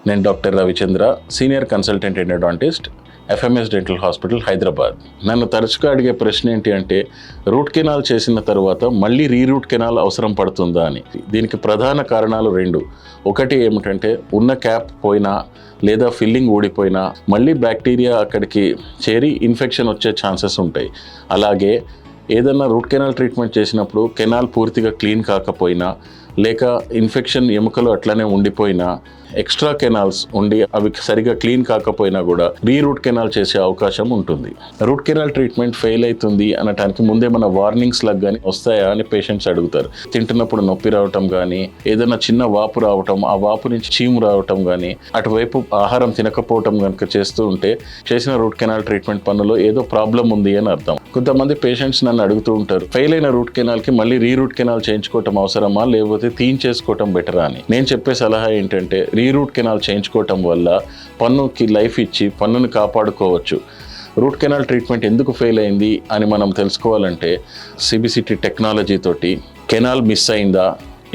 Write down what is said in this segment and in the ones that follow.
నేను doctor Ravichandra, senior consultant endodontist, FMS dental hospital, Hyderabad. నన్ను తరచుగా అడిగే ప్రశ్న ఏంటి అంటే, రూట్ కెనాల్ చేసిన తర్వాత మళ్ళీ రీరూట్ కెనాల్ అవసరం పడుతుందా అని. దీనికి ప్రధాన కారణాలు రెండు. ఒకటి ఏమిటంటే, ఉన్న క్యాప్ పోయినా లేదా ఫిల్లింగ్ ఊడిపోయినా మళ్ళీ బ్యాక్టీరియా అక్కడికి చేరి ఇన్ఫెక్షన్ వచ్చే ఛాన్సెస్ ఉంటాయి. అలాగే ఏదన్నా రూట్ కెనాల్ ట్రీట్మెంట్ చేసినప్పుడు కెనాల్ పూర్తిగా క్లీన్ కాకపోయినా, లేక ఇన్ఫెక్షన్ ఎముకలు అట్లనే ఉండిపోయినా, ఎక్స్ట్రా కెనాల్స్ ఉండి అవి సరిగా క్లీన్ కాకపోయినా కూడా రీరూట్ కెనాల్ చేసే అవకాశం ఉంటుంది. రూట్ కెనాల్ ట్రీట్మెంట్ ఫెయిల్ అవుతుంది అనటానికి ముందే మన వార్నింగ్స్ లాగా కానీ వస్తాయా అని పేషెంట్స్ అడుగుతారు. తింటున్నప్పుడు నొప్పి రావటం కానీ, ఏదైనా చిన్న వాపు రావటం, ఆ వాపు నుంచి చీము రావటం కానీ, అటువైపు ఆహారం తినకపోవటం కనుక చేస్తూ ఉంటే చేసిన రూట్ కెనాల్ ట్రీట్మెంట్ పనులో ఏదో ప్రాబ్లం ఉంది అని అర్థం. కొంతమంది పేషెంట్స్ నన్ను అడుగుతూ ఉంటారు, ఫెయిల్ అయిన రూట్ కెనాల్కి మళ్ళీ రీరూట్ కెనాల్ చేయించుకోవటం అవసరమా, లేకపోతే తీయించేసుకోవటం బెటరా అని. నేను చెప్పే సలహా ఏంటంటే, రీరూట్ కెనాల్ చేయించుకోవటం వల్ల పన్నుకి లైఫ్ ఇచ్చి పన్నుని కాపాడుకోవచ్చు. రూట్ కెనాల్ ట్రీట్మెంట్ ఎందుకు ఫెయిల్ అయింది అని మనం తెలుసుకోవాలంటే, సిబిసిటీ టెక్నాలజీ తోటి కెనాల్ మిస్ అయిందా,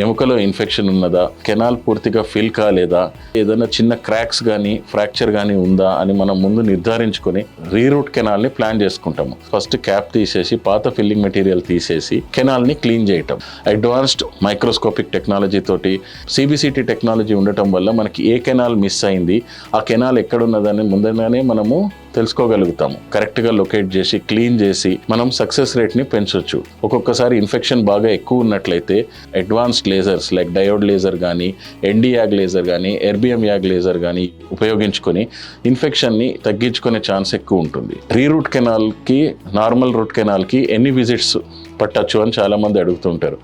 ఎముకలో ఇన్ఫెక్షన్ ఉన్నదా, కెనాల్ పూర్తిగా ఫిల్ కాలేదా, ఏదైనా చిన్న క్రాక్స్ కానీ ఫ్రాక్చర్ కానీ ఉందా అని మనం ముందు నిర్ధారించుకొని రీరూట్ కెనాల్ని ప్లాన్ చేసుకుంటాము. ఫస్ట్ క్యాప్ తీసేసి పాత ఫిల్లింగ్ మెటీరియల్ తీసేసి కెనాల్ని క్లీన్ చేయటం. అడ్వాన్స్డ్ మైక్రోస్కోపిక్ టెక్నాలజీ తోటి సిబిసిటీ టెక్నాలజీ ఉండటం వల్ల మనకి ఏ కెనాల్ మిస్ అయింది, ఆ కెనాల్ ఎక్కడున్నదని ముందుగానే మనము తెలుసుకోగలుగుతాము. కరెక్ట్గా లొకేట్ చేసి క్లీన్ చేసి మనం సక్సెస్ రేట్ని పెంచవచ్చు. ఒక్కొక్కసారి ఇన్ఫెక్షన్ బాగా ఎక్కువ ఉన్నట్లయితే advanced lasers like diode laser కానీ, ఎన్డి యాగ్ లేజర్ కానీ, ఎర్బిఎం యాగ్ లేజర్ కానీ ఉపయోగించుకొని ఇన్ఫెక్షన్ని తగ్గించుకునే ఛాన్స్ ఎక్కువ ఉంటుంది. రీరూట్ కెనాల్కి నార్మల్ రూట్ కెనాల్కి ఎన్ని విజిట్స్ పట్టచ్చు అని చాలామంది అడుగుతుంటారు.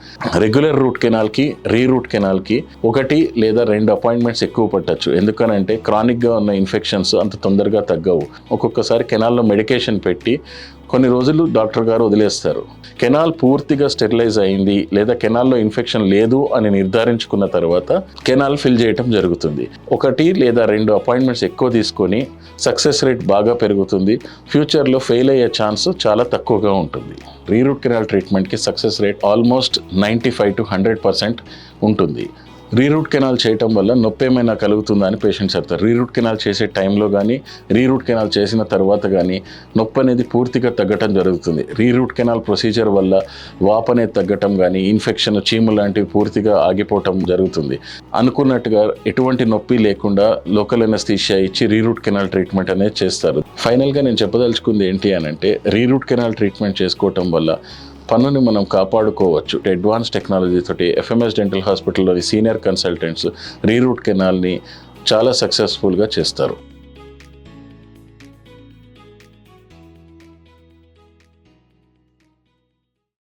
రెగ్యులర్ రూట్ కెనాల్కి రీరూట్ కెనాల్కి 1 లేదా 2 అపాయింట్మెంట్స్ ఎక్కువ పట్టచ్చు. ఎందుకనంటే క్రానిక్గా ఉన్న ఇన్ఫెక్షన్స్ అంత తొందరగా తగ్గవు. ఒక్కొక్కసారి కెనాల్లో మెడికేషన్ పెట్టి కొన్ని రోజులు డాక్టర్ గారు వదిలేస్తారు. కెనాల్ పూర్తిగా స్టెరిలైజ్ అయింది లేదా కెనాల్లో ఇన్ఫెక్షన్ లేదు అని నిర్ధారించుకున్న తర్వాత కెనాల్ ఫిల్ చేయటం జరుగుతుంది. 1 లేదా 2 అపాయింట్మెంట్స్ ఎక్కువ తీసుకొని సక్సెస్ రేట్ బాగా పెరుగుతుంది. ఫ్యూచర్లో ఫెయిల్ అయ్యే ఛాన్స్ చాలా తక్కువగా ఉంటుంది. రీరూట్ కెనాల్ ట్రీట్మెంట్కి సక్సెస్ రేట్ ఆల్మోస్ట్ 95 to 100% ఉంటుంది. రీరూట్ కెనాల్ చేయటం వల్ల నొప్పి ఏమైనా కలుగుతుందా అని పేషెంట్స్ చెప్తారు. రీరూట్ కెనాల్ చేసే టైంలో కానీ, రీరూట్ కెనాల్ చేసిన తర్వాత కానీ నొప్పి అనేది పూర్తిగా తగ్గటం జరుగుతుంది. రీరూట్ కెనాల్ ప్రొసీజర్ వల్ల వాపు అనేది తగ్గటం కానీ, ఇన్ఫెక్షన్, చీము లాంటివి పూర్తిగా ఆగిపోవటం జరుగుతుంది. అనుకున్నట్టుగా ఎటువంటి నొప్పి లేకుండా లోకల్ ఎనస్థీషియా ఇచ్చి రీరూట్ కెనాల్ ట్రీట్మెంట్ అనేది చేస్తారు. ఫైనల్గా నేను చెప్పదలుచుకుంది ఏంటి అని అంటే, రీరూట్ కెనాల్ ట్రీట్మెంట్ చేసుకోవటం వల్ల పన్నుని మనం కాపాడుకోవచ్చు. అడ్వాన్స్ టెక్నాలజీ తోటి ఎఫ్ఎంఎస్ డెంటల్ హాస్పిటల్లోని సీనియర్ కన్సల్టెంట్స్ రీరూట్ కెనాల్ని చాలా సక్సెస్ఫుల్గా చేస్తారు.